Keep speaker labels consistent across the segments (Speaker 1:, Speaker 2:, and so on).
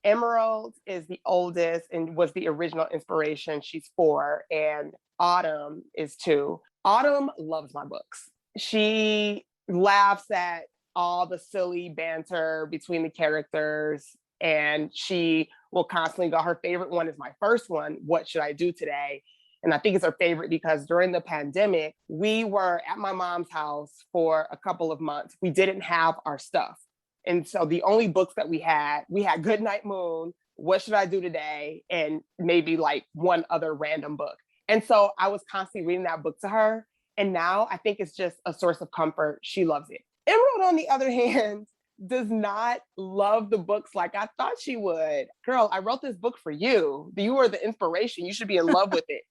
Speaker 1: Emerald is the oldest and was the original inspiration. She's 4, and Autumn is 2. Autumn loves my books. She laughs at all the silly banter between the characters, and she will constantly go, her favorite one is my first one, What Should I Do Today? And I think it's her favorite because during the pandemic, we were at my mom's house for a couple of months. We didn't have our stuff. And so the only books that we had Goodnight Moon, What Should I Do Today? And maybe like one other random book. And so I was constantly reading that book to her. And now I think it's just a source of comfort. She loves it. Emerald, on the other hand, does not love the books like I thought she would. Girl, I wrote this book for you. You were the inspiration. You should be in love with it.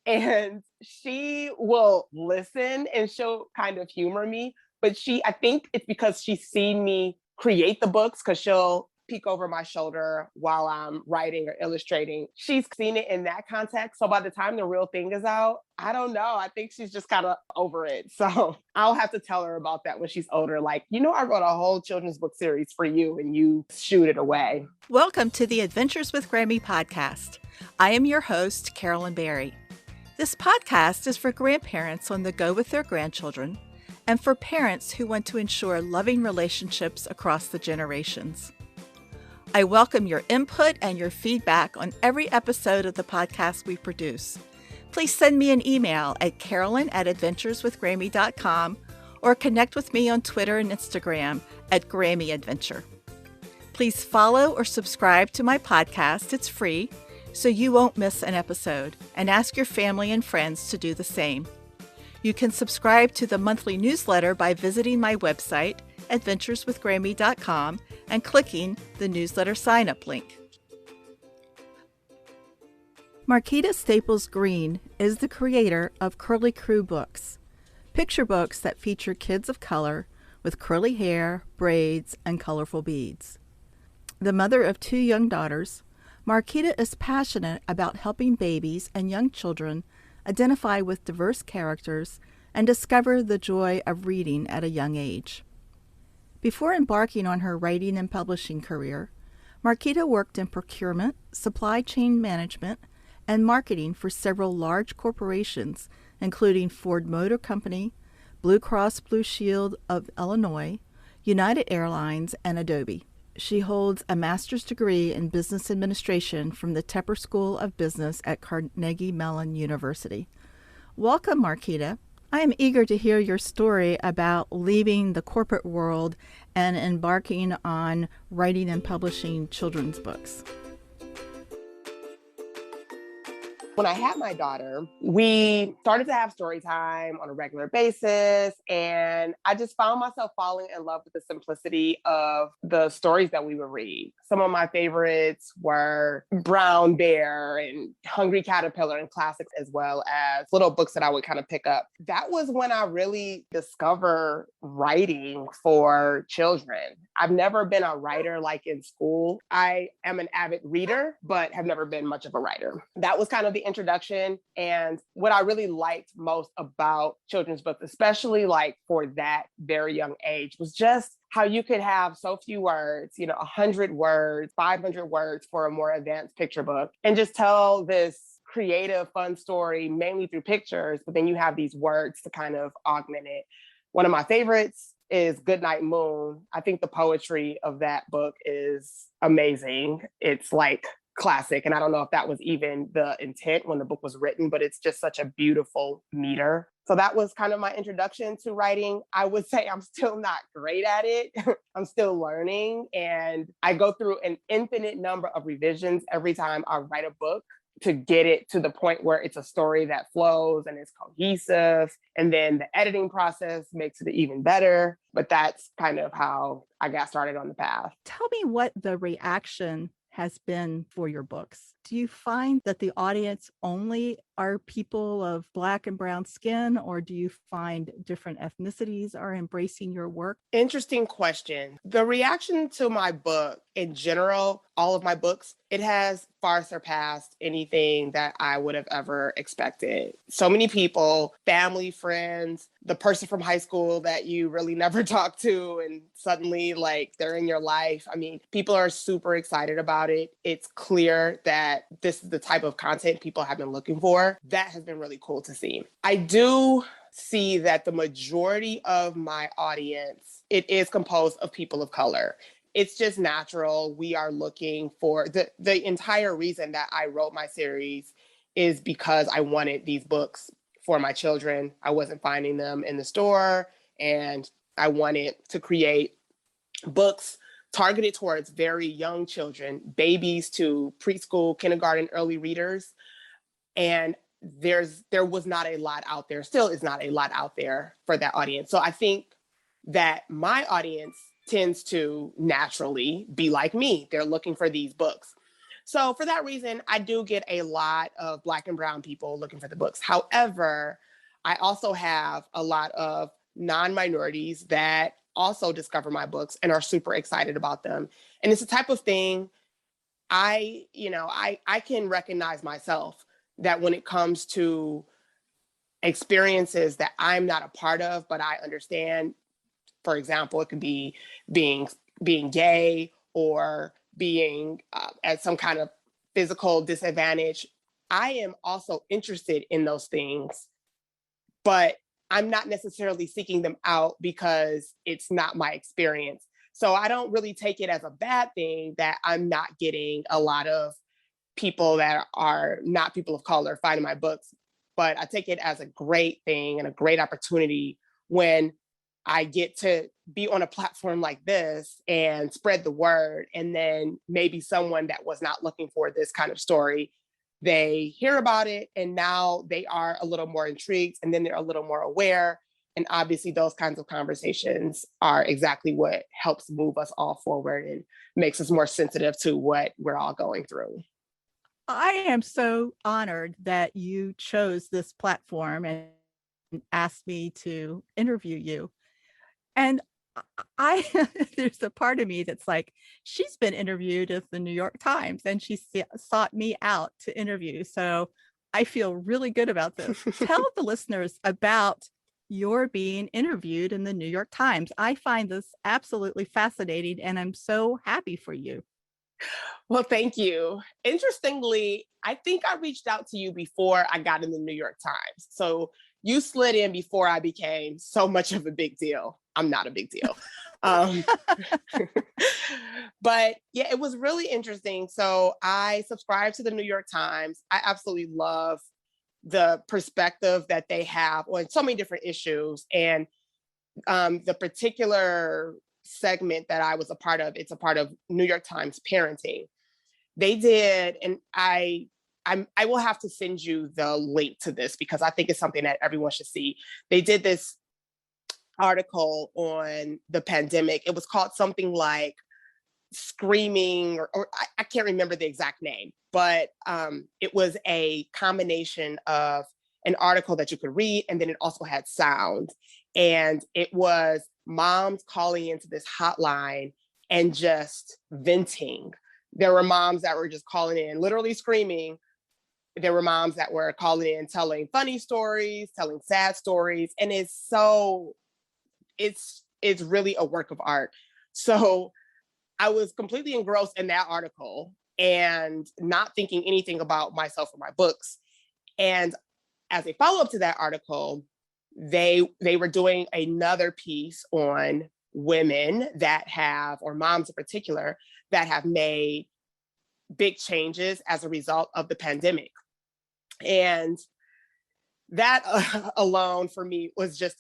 Speaker 1: And she will listen and she'll kind of humor me. But I think it's because she's seen me create the books, because she'll peek over my shoulder while I'm writing or illustrating. She's seen it in that context. So by the time the real thing is out, I don't know. I think she's just kind of over it. So I'll have to tell her about that when she's older. Like, I wrote a whole children's book series for you and you shoot it away.
Speaker 2: Welcome to the Adventures with Grammy podcast. I am your host, Carolyn Berry. This podcast is for grandparents on the go with their grandchildren and for parents who want to ensure loving relationships across the generations. I welcome your input and your feedback on every episode of the podcast we produce. Please send me an email at carolyn@adventureswithgrammy.com or connect with me on Twitter and Instagram at Grammy Adventure. Please follow or subscribe to my podcast. It's free, so you won't miss an episode, and ask your family and friends to do the same. You can subscribe to the monthly newsletter by visiting my website, adventureswithgrammy.com, and clicking the newsletter sign-up link. Markita Staples-Green is the creator of Curly Crew books, picture books that feature kids of color with curly hair, braids, and colorful beads. The mother of 2 young daughters, Markita is passionate about helping babies and young children identify with diverse characters and discover the joy of reading at a young age. Before embarking on her writing and publishing career, Markita worked in procurement, supply chain management, and marketing for several large corporations, including Ford Motor Company, Blue Cross Blue Shield of Illinois, United Airlines, and Adobe. She holds a master's degree in business administration from the Tepper School of Business at Carnegie Mellon University. Welcome, Markita. I am eager to hear your story about leaving the corporate world and embarking on writing and publishing children's books.
Speaker 1: When I had my daughter, we started to have story time on a regular basis. And I just found myself falling in love with the simplicity of the stories that we would read. Some of my favorites were Brown Bear and Hungry Caterpillar and classics, as well as little books that I would kind of pick up. That was when I really discovered writing for children. I've never been a writer like in school. I am an avid reader, but have never been much of a writer. That was kind of the introduction. And what I really liked most about children's books, especially like for that very young age, was just how you could have so few words, 100 words, 500 words for a more advanced picture book, and just tell this creative, fun story, mainly through pictures, but then you have these words to kind of augment it. One of my favorites is Goodnight Moon. I think the poetry of that book is amazing. It's like classic. And I don't know if that was even the intent when the book was written, but it's just such a beautiful meter. So that was kind of my introduction to writing. I would say I'm still not great at it. I'm still learning. And I go through an infinite number of revisions every time I write a book to get it to the point where it's a story that flows and is cohesive. And then the editing process makes it even better. But that's kind of how I got started on the path.
Speaker 2: Tell me what the reaction has been for your books. Do you find that the audience only are people of Black and brown skin, or do you find different ethnicities are embracing your work?
Speaker 1: Interesting question. The reaction to my book in general, all of my books, it has far surpassed anything that I would have ever expected. So many people, family, friends, the person from high school that you really never talked to, and suddenly like they're in your life. I mean, people are super excited about it. It's clear that this is the type of content people have been looking for. That has been really cool to see. I do see that the majority of my audience, it is composed of people of color. It's just natural. We are looking for the entire reason that I wrote my series is because I wanted these books for my children. I wasn't finding them in the store, and I wanted to create books targeted towards very young children, babies to preschool, kindergarten, early readers. And there was not a lot out there, still is not a lot out there for that audience. So I think that my audience tends to naturally be like me. They're looking for these books. So for that reason, I do get a lot of Black and brown people looking for the books. However, I also have a lot of non-minorities that also discover my books and are super excited about them. And it's the type of thing I can recognize myself that when it comes to experiences that I'm not a part of, but I understand. For example, it could be being being gay or being at some kind of physical disadvantage. I am also interested in those things, but I'm not necessarily seeking them out because it's not my experience. So I don't really take it as a bad thing that I'm not getting a lot of people that are not people of color finding my books, but I take it as a great thing and a great opportunity when I get to be on a platform like this and spread the word. And then maybe someone that was not looking for this kind of story, they hear about it and now they are a little more intrigued and then they're a little more aware. And obviously, those kinds of conversations are exactly what helps move us all forward and makes us more sensitive to what we're all going through.
Speaker 2: I am so honored that you chose this platform and asked me to interview you. And I there's a part of me that's like, she's been interviewed at the New York Times and she sought me out to interview. So I feel really good about this. Tell the listeners about your being interviewed in the New York Times. I find this absolutely fascinating and I'm so happy for you.
Speaker 1: Well, thank you. Interestingly, I think I reached out to you before I got in the New York Times. So you slid in before I became so much of a big deal. I'm not a big deal. Um, but yeah, it was really interesting. So I subscribe to the New York Times. I absolutely love the perspective that they have on so many different issues. And the particular segment that I was a part of, it's a part of New York Times parenting. They did, and I will have to send you the link to this because I think it's something that everyone should see. They did this article on the pandemic. It was called something like Screaming, or I can't remember the exact name, but it was a combination of an article that you could read, and then it also had sound. And it was moms calling into this hotline and just venting. There were moms that were just calling in, literally screaming. There were moms that were calling in, telling funny stories, telling sad stories. And it's really a work of art. So I was completely engrossed in that article and not thinking anything about myself or my books. And as a follow-up to that article, they were doing another piece on women that have, or moms in particular, that have made big changes as a result of the pandemic. And that alone for me was just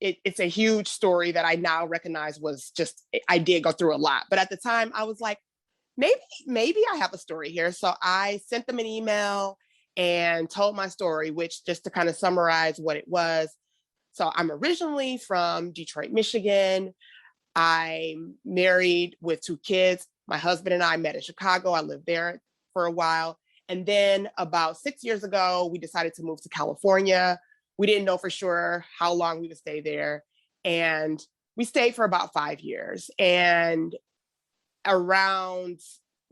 Speaker 1: it's a huge story that I now recognize was just, I did go through a lot. But at the time I was like, maybe I have a story here. So I sent them an email and told my story, which, just to kind of summarize what it was. So I'm originally from Detroit, Michigan. I'm married with two kids. My husband and I met in Chicago. I lived there for a while. And then about 6 years ago, we decided to move to California. We didn't know for sure how long we would stay there. And we stayed for about 5 years. And around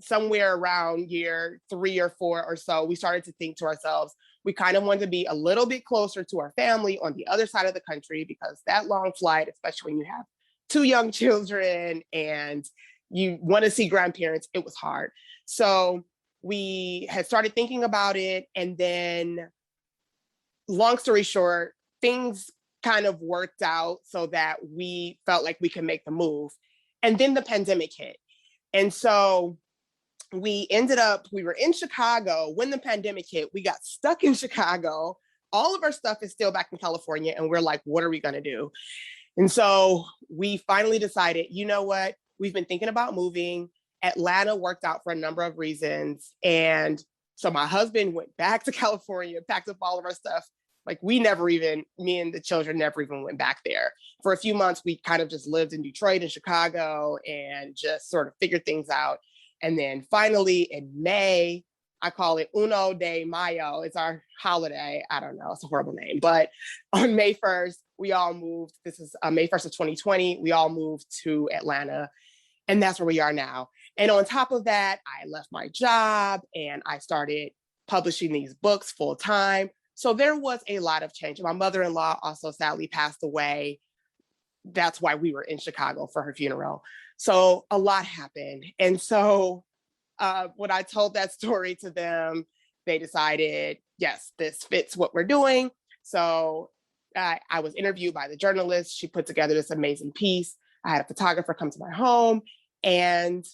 Speaker 1: somewhere around year 3 or 4 or so, we started to think to ourselves, we kind of wanted to be a little bit closer to our family on the other side of the country, because that long flight, especially when you have two young children and you want to see grandparents, it was hard. So we had started thinking about it. And then, long story short, things kind of worked out so that we felt like we could make the move. And then the pandemic hit. And so we were in Chicago when the pandemic hit. We got stuck in Chicago. All of our stuff is still back in California. And we're like, what are we going to do? And so we finally decided, you know what? We've been thinking about moving. Atlanta worked out for a number of reasons. And so my husband went back to California, packed up all of our stuff. Like me and the children never even went back there. For a few months, we kind of just lived in Detroit and Chicago and just sort of figured things out. And then finally in May, I call it Uno de Mayo. It's our holiday. I don't know. It's a horrible name. But on May 1st, we all moved. This is May 1st of 2020. We all moved to Atlanta. And that's where we are now. And on top of that, I left my job and I started publishing these books full time. So there was a lot of change. My mother-in-law also sadly passed away. That's why we were in Chicago for her funeral. So a lot happened. And so when I told that story to them, they decided, yes, this fits what we're doing. So I was interviewed by the journalist. She put together this amazing piece. I had a photographer come to my home. And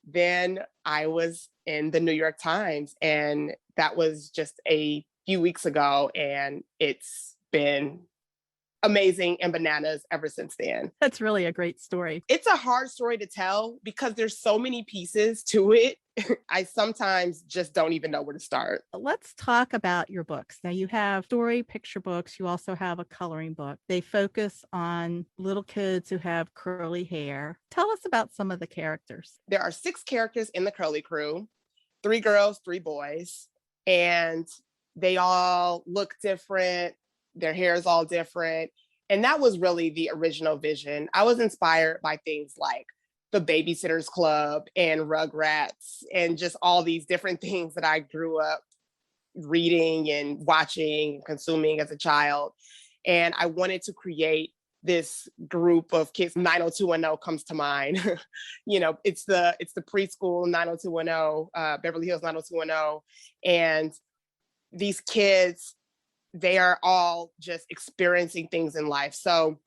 Speaker 1: then I was in the New York Times. And that was just a few weeks ago. And it's been amazing and bananas ever since then.
Speaker 2: That's really a great story.
Speaker 1: It's a hard story to tell because there's so many pieces to it. I sometimes just don't even know where to start.
Speaker 2: Let's talk about your books. Now, you have story picture books. You also have a coloring book. They focus on little kids who have curly hair. Tell us about some of the characters.
Speaker 1: There are 6 characters in the Curly Crew, 3 girls, 3 boys, and they all look different. Their hair is all different. And that was really the original vision. I was inspired by things like the Babysitters Club and Rugrats and just all these different things that I grew up reading and watching and consuming as a child. And I wanted to create this group of kids. 90210 comes to mind. It's the preschool 90210, Beverly Hills 90210. And these kids, they are all just experiencing things in life. So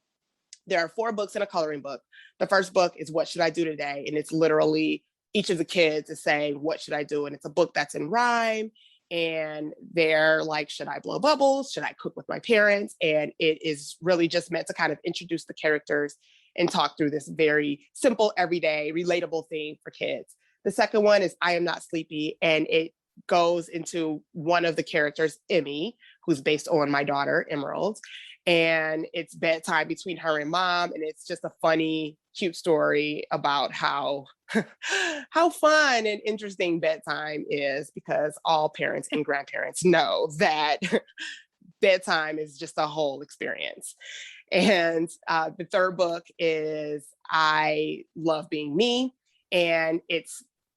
Speaker 1: there are 4 books in a coloring book. The first book is What Should I Do Today? And it's literally each of the kids is saying, what should I do? And it's a book that's in rhyme. And they're like, should I blow bubbles? Should I cook with my parents? And it is really just meant to kind of introduce the characters and talk through this very simple, everyday, relatable thing for kids. The second one is I Am Not Sleepy. And it goes into one of the characters, Emmy, who's based on my daughter, Emerald. And it's bedtime between her and mom. And it's just a funny, cute story about how fun and interesting bedtime is, because all parents and grandparents know that bedtime is just a whole experience. And the third book is I Love Being Me. And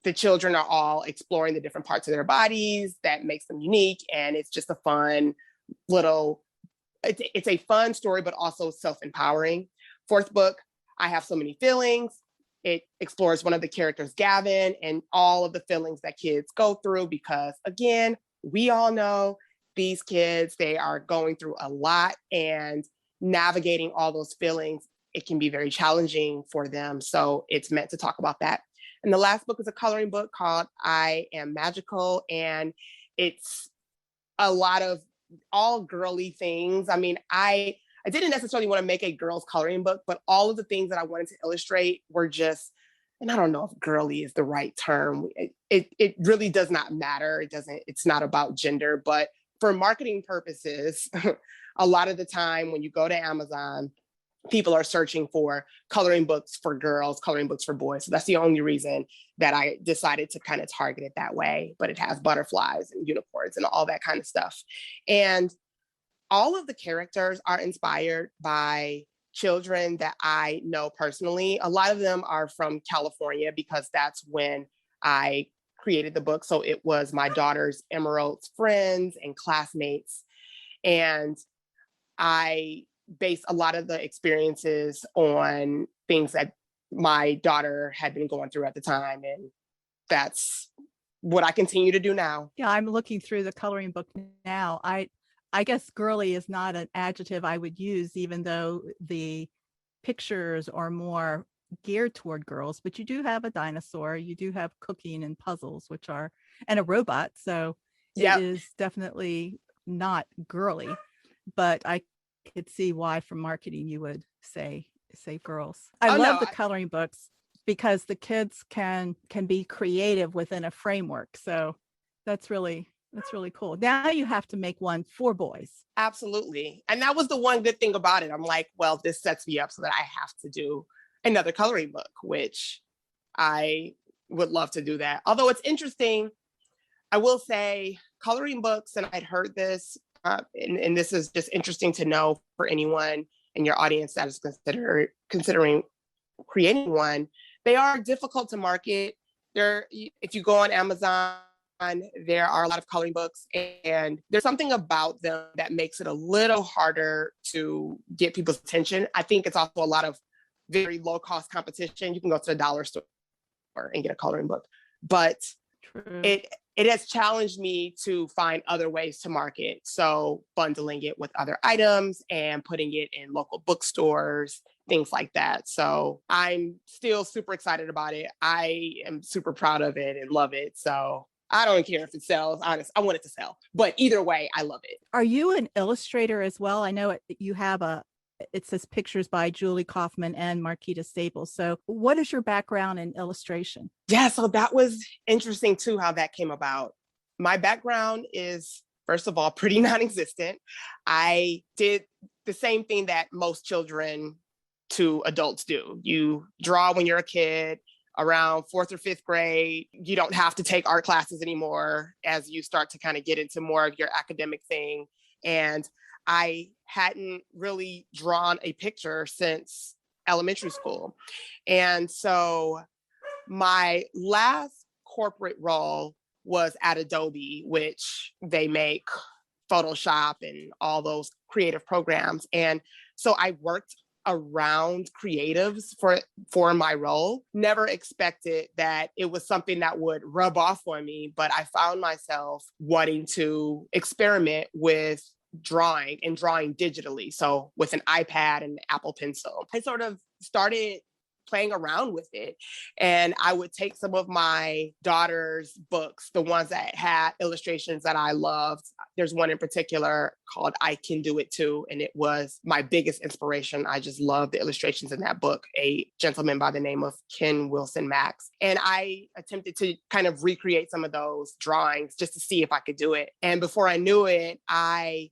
Speaker 1: the children are all exploring the different parts of their bodies that makes them unique. And it's just a fun it's a fun story, but also self-empowering. Fourth book, I Have So Many Feelings. It explores one of the characters, Gavin, and all of the feelings that kids go through, because again, we all know these kids, they are going through a lot, and navigating all those feelings, it can be very challenging for them. So it's meant to talk about that. And the last book is a coloring book called I Am Magical. And it's a lot of all girly things. I mean, I didn't necessarily want to make a girls coloring book, but all of the things that I wanted to illustrate were just, and I don't know if girly is the right term. It really does not matter. It's not about gender, but for marketing purposes, a lot of the time when you go to Amazon people are searching for coloring books for girls, coloring books for boys. So that's the only reason that I decided to kind of target it that way. But it has butterflies and unicorns and all that kind of stuff. And all of the characters are inspired by children that I know personally. A lot of them are from California because that's when I created the book. So it was my daughter's Emerald's friends and classmates. And I based a lot of the experiences on things that my daughter had been going through at the time. And that's what I continue to do now.
Speaker 2: Yeah, I'm looking through the coloring book now. I guess girly is not an adjective I would use, even though the pictures are more geared toward girls, but you do have a dinosaur, you do have cooking and puzzles, and a robot. So it is definitely not girly, but I could see why from marketing you would say girls. I love the coloring books because the kids can be creative within a framework. So that's really cool. Now you have to make one for boys.
Speaker 1: Absolutely. And that was the one good thing about it. I'm like, well, this sets me up so that I have to do another coloring book, which I would love to do that. Although it's interesting, I will say coloring books, and I'd heard this, and this is just interesting to know for anyone in your audience that is considering creating one, they are difficult to market. If you go on Amazon, there are a lot of coloring books, and there's something about them that makes it a little harder to get people's attention. I think it's also a lot of very low cost competition. You can go to the dollar store and get a coloring book, but it has challenged me to find other ways to market. So bundling it with other items and putting it in local bookstores, things like that. So I'm still super excited about it. I am super proud of it and love it. So I don't care if it sells. Honest, I want it to sell. But either way, I love it.
Speaker 2: Are you an illustrator as well? I know you have it says pictures by Julie Kaufman and Markita Staples. So what is your background in illustration?
Speaker 1: Yeah, so that was interesting too, how that came about. My background is, first of all, pretty non-existent. I did the same thing that most children to adults do. You draw when you're a kid. Around 4th or 5th grade, you don't have to take art classes anymore as you start to kind of get into more of your academic thing. And I hadn't really drawn a picture since elementary school. And so my last corporate role was at Adobe, which they make Photoshop and all those creative programs. And so I worked around creatives for my role. Never expected that it was something that would rub off on me, but I found myself wanting to experiment with drawing and drawing digitally. So with an iPad and Apple Pencil, I sort of started playing around with it. And I would take some of my daughter's books, the ones that had illustrations that I loved. There's one in particular called I Can Do It Too. And it was my biggest inspiration. I just love the illustrations in that book, a gentleman by the name of Ken Wilson Max. And I attempted to kind of recreate some of those drawings just to see if I could do it. And before I knew it, I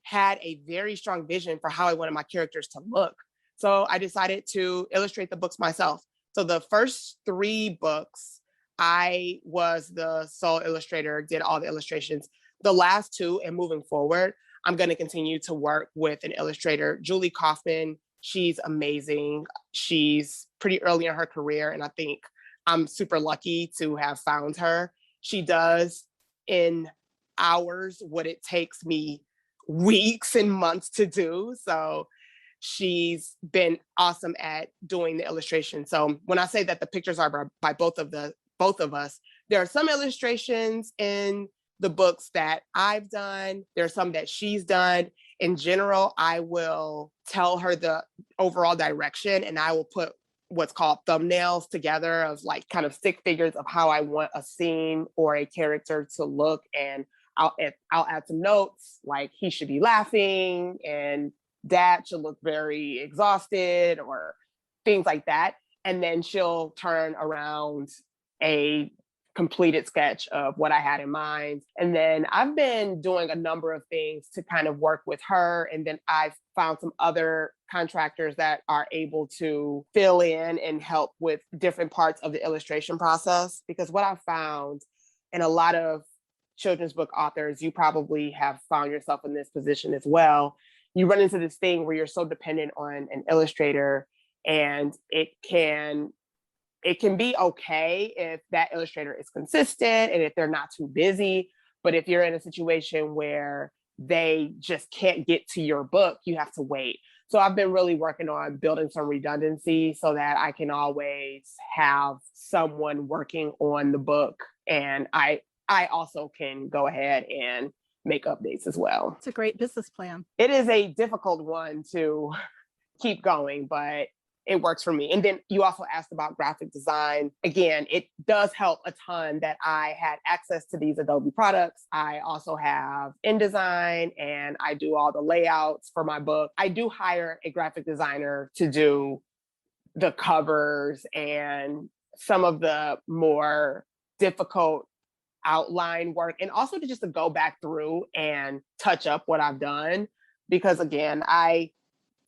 Speaker 1: had a very strong vision for how I wanted my characters to look. So I decided to illustrate the books myself. So the first 3 books, I was the sole illustrator, did all the illustrations. The last 2 and moving forward, I'm going to continue to work with an illustrator, Julie Kaufman. She's amazing. She's pretty early in her career, and I think I'm super lucky to have found her. She does in hours what it takes me weeks and months to do. So she's been awesome at doing the illustration. So when I say that the pictures are by both of us, there are some illustrations in the books that I've done. There are some that she's done. In general, I will tell her the overall direction, and I will put what's called thumbnails together of like kind of stick figures of how I want a scene or a character to look. And I'll add some notes like he should be laughing and Dad should look very exhausted or things like that. And then she'll turn around a completed sketch of what I had in mind. And then I've been doing a number of things to kind of work with her. And then I've found some other contractors that are able to fill in and help with different parts of the illustration process. Because what I've found, and a lot of children's book authors, you probably have found yourself in this position as well. You run into this thing where you're so dependent on an illustrator, and it can be okay if that illustrator is consistent and if they're not too busy. But if you're in a situation where they just can't get to your book, you have to wait. So I've been really working on building some redundancy so that I can always have someone working on the book. And I also can go ahead and make updates as well.
Speaker 2: It's a great business plan.
Speaker 1: It is a difficult one to keep going, but it works for me. And then you also asked about graphic design. Again, it does help a ton that I had access to these Adobe products. I also have InDesign, and I do all the layouts for my book. I do hire a graphic designer to do the covers and some of the more difficult outline work, and also to go back through and touch up what I've done. Because again, I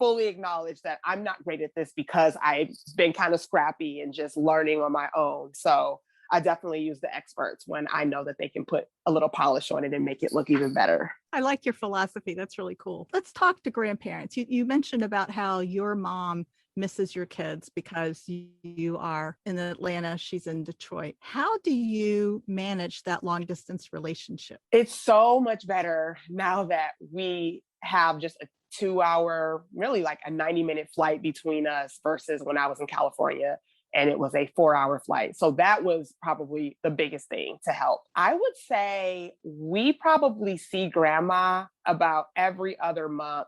Speaker 1: fully acknowledge that I'm not great at this because I've been kind of scrappy and just learning on my own. So I definitely use the experts when I know that they can put a little polish on it and make it look even better.
Speaker 2: I like your philosophy. That's really cool. Let's talk to grandparents. You mentioned about how your mom misses your kids because you are in Atlanta, she's in Detroit. How do you manage that long distance relationship?
Speaker 1: It's so much better now that we have just a 2-hour, really like a 90-minute flight between us versus when I was in California and it was a 4-hour flight. So that was probably the biggest thing to help. I would say we probably see grandma about every other month.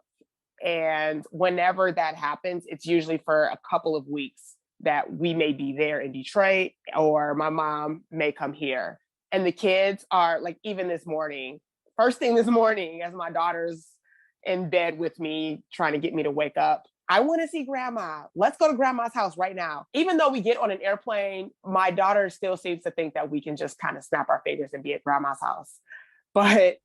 Speaker 1: And whenever that happens, it's usually for a couple of weeks that we may be there in Detroit, or my mom may come here. And the kids are like, even this morning, first thing this morning, as my daughter's in bed with me, trying to get me to wake up, I want to see grandma. Let's go to grandma's house right now. Even though we get on an airplane, my daughter still seems to think that we can just kind of snap our fingers and be at grandma's house. But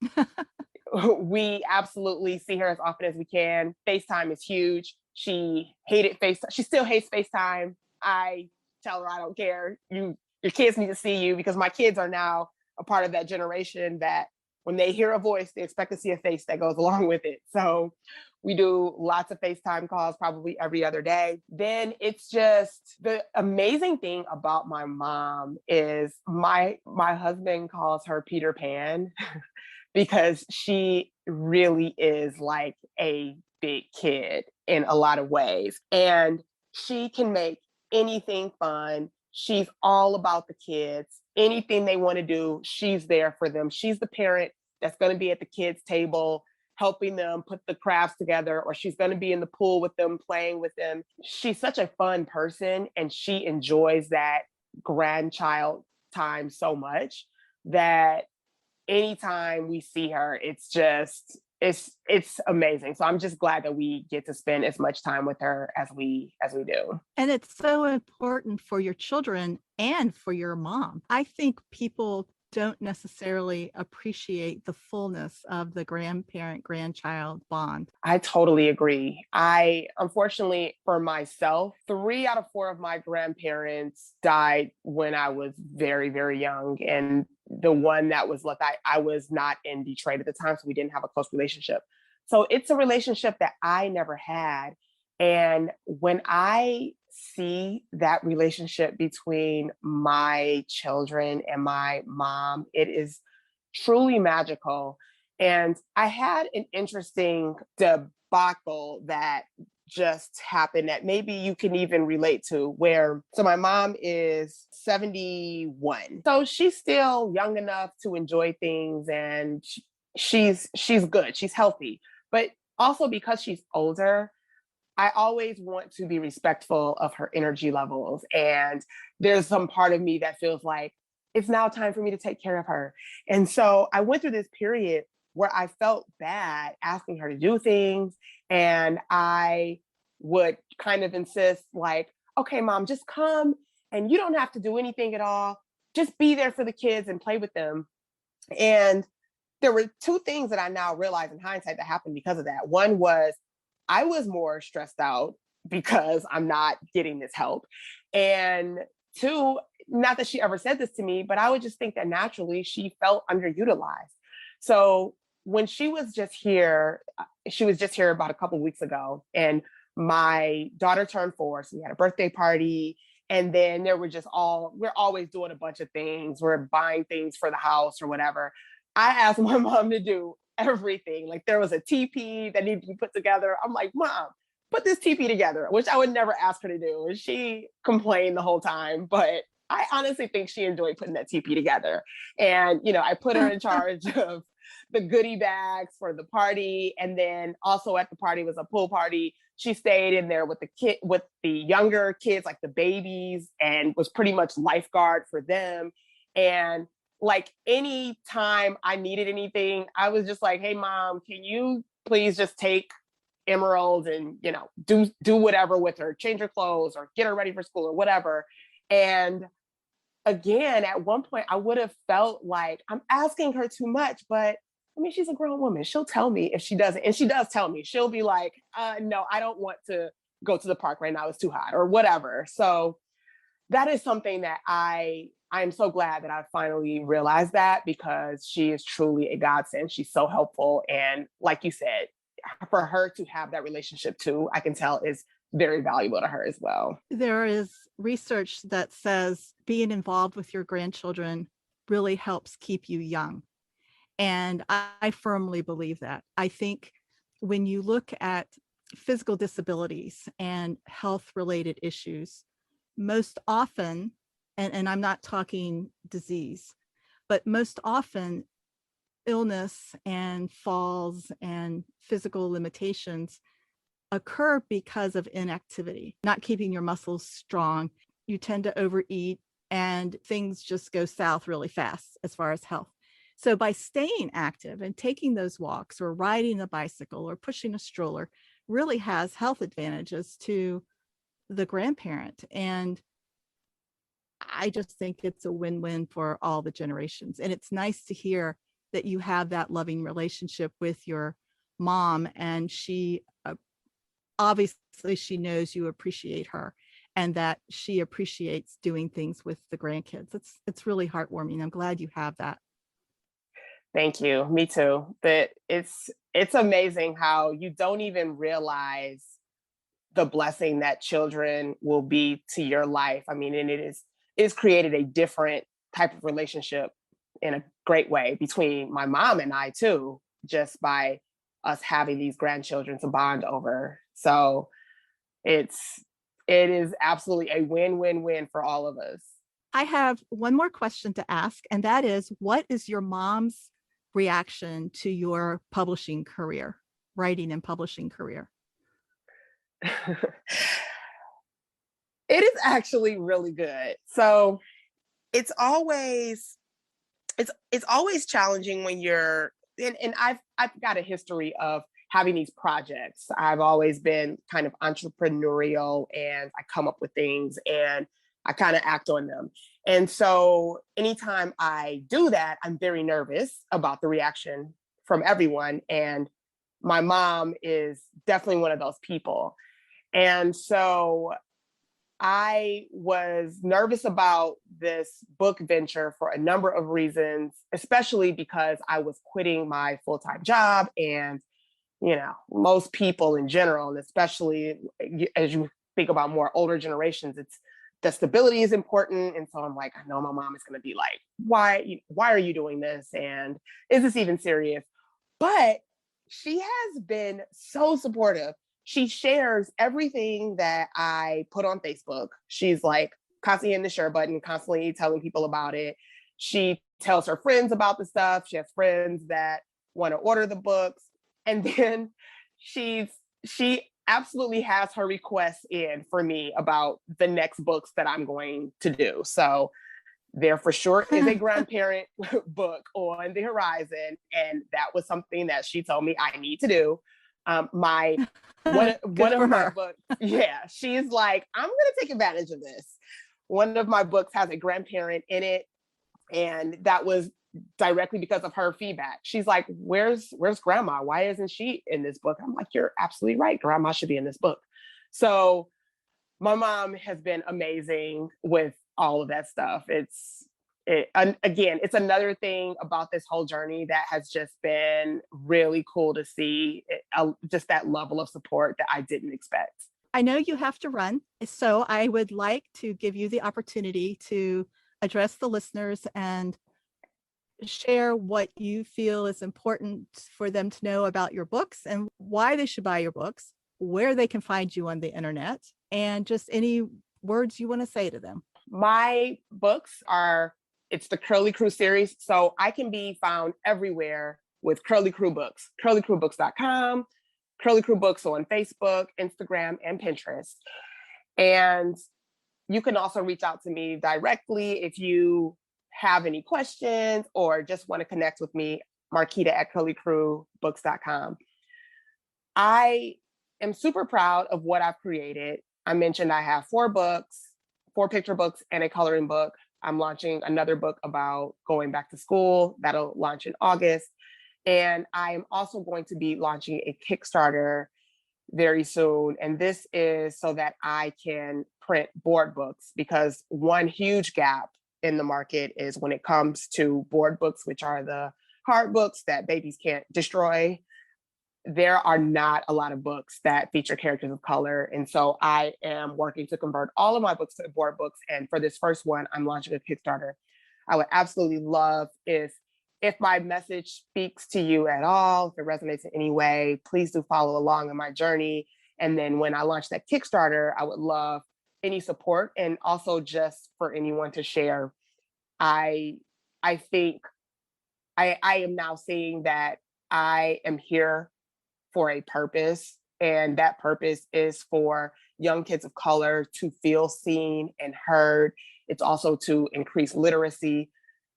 Speaker 1: we absolutely see her as often as we can. FaceTime is huge. She hated FaceTime. She still hates FaceTime. I tell her I don't care. Your kids need to see you, because my kids are now a part of that generation that when they hear a voice, they expect to see a face that goes along with it. So we do lots of FaceTime calls probably every other day. Then it's just the amazing thing about my mom is my husband calls her Peter Pan because she really is like a big kid in a lot of ways. And she can make anything fun. She's all about the kids. Anything they want to do, she's there for them. She's the parent that's going to be at the kids' table, helping them put the crafts together, or she's going to be in the pool with them, playing with them. She's such a fun person, and she enjoys that grandchild time so much that anytime we see her, it's amazing. So I'm just glad that we get to spend as much time with her as we do.
Speaker 2: And it's so important for your children and for your mom. I think people don't necessarily appreciate the fullness of the grandparent-grandchild bond.
Speaker 1: I totally agree. Unfortunately for myself, 3 out of 4 of my grandparents died when I was very, very young. And the one that was left, I was not in Detroit at the time, so we didn't have a close relationship. So it's a relationship that I never had. And when I see that relationship between my children and my mom, it is truly magical. And I had an interesting debacle that just happened that maybe you can even relate to, so my mom is 71. So she's still young enough to enjoy things, and she's good. She's healthy. But also because she's older, I always want to be respectful of her energy levels. And there's some part of me that feels like it's now time for me to take care of her. And so I went through this period where I felt bad asking her to do things. And I would kind of insist like, okay, mom, just come and you don't have to do anything at all. just be there for the kids and play with them. And there were two things that I now realize in hindsight that happened because of that. One was I was more stressed out because I'm not getting this help. And two, not that she ever said this to me, but I would just think that naturally she felt underutilized. So when she was just here about a couple of weeks ago, and my daughter turned 4. So we had a birthday party. And then we're always doing a bunch of things. We're buying things for the house or whatever. I asked my mom to do everything. Like there was a teepee that needed to be put together. I'm like, Mom, put this teepee together, which I would never ask her to do. And she complained the whole time, but I honestly think she enjoyed putting that teepee together. And, I put her in charge of the goodie bags for the party. And then also at the party was a pool party. She stayed in there with the younger kids, like the babies, and was pretty much lifeguard for them. And like any time I needed anything, I was just like, hey mom, can you please just take Emerald and, do whatever with her, change her clothes or get her ready for school or whatever. And again, at one point I would have felt like I'm asking her too much, but I mean, she's a grown woman. She'll tell me if she doesn't. And she does tell me. She'll be like, no, I don't want to go to the park right now. It's too hot or whatever. So that is something that I'm so glad that I finally realized that, because she is truly a godsend. She's so helpful. And like you said, for her to have that relationship too, I can tell is very valuable to her as well.
Speaker 2: There is research that says being involved with your grandchildren really helps keep you young. And I firmly believe that. I think when you look at physical disabilities and health-related issues, most often, and I'm not talking disease, but most often illness and falls and physical limitations occur because of inactivity, not keeping your muscles strong. You tend to overeat and things just go south really fast as far as health. So by staying active and taking those walks or riding a bicycle or pushing a stroller really has health advantages to the grandparent. And I just think it's a win-win for all the generations. And it's nice to hear that you have that loving relationship with your mom, and she obviously she knows you appreciate her and that she appreciates doing things with the grandkids. It's really heartwarming. I'm glad you have that.
Speaker 1: Thank you. Me too. But it's amazing how you don't even realize the blessing that children will be to your life. I mean, and it's created a different type of relationship in a great way between my mom and I too, just by us having these grandchildren to bond over. So it is absolutely a win-win-win for all of us.
Speaker 2: I have one more question to ask, and that is, what is your mom's reaction to your publishing career, writing and publishing career?
Speaker 1: It is actually really good. So it's always challenging when you're and I've got a history of having these projects. I've always been kind of entrepreneurial, and I come up with things and I kind of act on them. And so anytime I do that, I'm very nervous about the reaction from everyone. And my mom is definitely one of those people. And so I was nervous about this book venture for a number of reasons, especially because I was quitting my full-time job. And, most people in general, and especially as you think about more older generations, the stability is important. And so I'm like, I know my mom is going to be like, why are you doing this? And is this even serious? But she has been so supportive. She shares everything that I put on Facebook. She's like constantly in the share button, constantly telling people about it. She tells her friends about the stuff. She has friends that want to order the books. And then she absolutely has her requests in for me about the next books that I'm going to do. So there for sure is a grandparent book on the horizon. And that was something that she told me I need to do. One of my books, she's like, I'm going to take advantage of this. One of my books has a grandparent in it. And that was directly because of her feedback. She's like, where's grandma? Why isn't she in this book? I'm like, you're absolutely right. Grandma should be in this book. So my mom has been amazing with all of that stuff. Again, it's another thing about this whole journey that has just been really cool to see, just that level of support that I didn't expect.
Speaker 2: I know you have to run, so I would like to give you the opportunity to address the listeners and share what you feel is important for them to know about your books and why they should buy your books, where they can find you on the internet, and just any words you want to say to them.
Speaker 1: My books it's the Curly Crew series, so I can be found everywhere with Curly Crew Books, curlycrewbooks.com, Curly Crew Books on Facebook, Instagram, and Pinterest. And you can also reach out to me directly if you have any questions or just want to connect with me, Markita at curlycrewbooks.com. I am super proud of what I've created. I mentioned I have 4 books, 4 picture books, and a coloring book. I'm launching another book about going back to school. That'll launch in August. And I am also going to be launching a Kickstarter very soon. And this is so that I can print board books, because one huge gap in the market is when it comes to board books, which are the hard books that babies can't destroy. There are not a lot of books that feature characters of color. And so I am working to convert all of my books to board books. And for this first one, I'm launching a Kickstarter. I would absolutely love if my message speaks to you at all, if it resonates in any way, please do follow along in my journey. And then when I launch that Kickstarter, I would love any support, and also just for anyone to share. I think I am now seeing that I am here for a purpose, and that purpose is for young kids of color to feel seen and heard. It's also to increase literacy.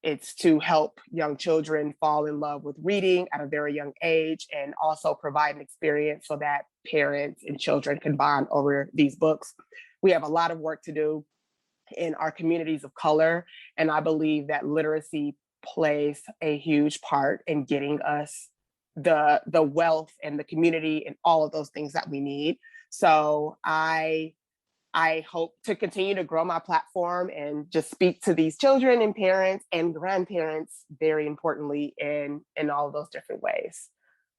Speaker 1: It's to help young children fall in love with reading at a very young age, and also provide an experience so that parents and children can bond over these books. We have a lot of work to do in our communities of color, and I believe that literacy plays a huge part in getting us the wealth and the community and all of those things that we need. So I hope to continue to grow my platform and just speak to these children and parents and grandparents, very importantly, in all of those different ways.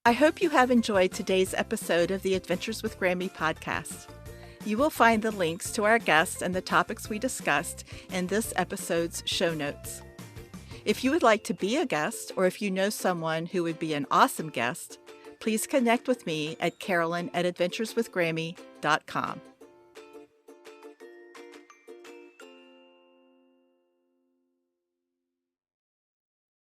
Speaker 2: I hope you have enjoyed today's episode of the Adventures with Grammy podcast. You will find the links to our guests and the topics we discussed in this episode's show notes. If you would like to be a guest, or if you know someone who would be an awesome guest, please connect with me at Carolyn@adventureswithgrammy.com.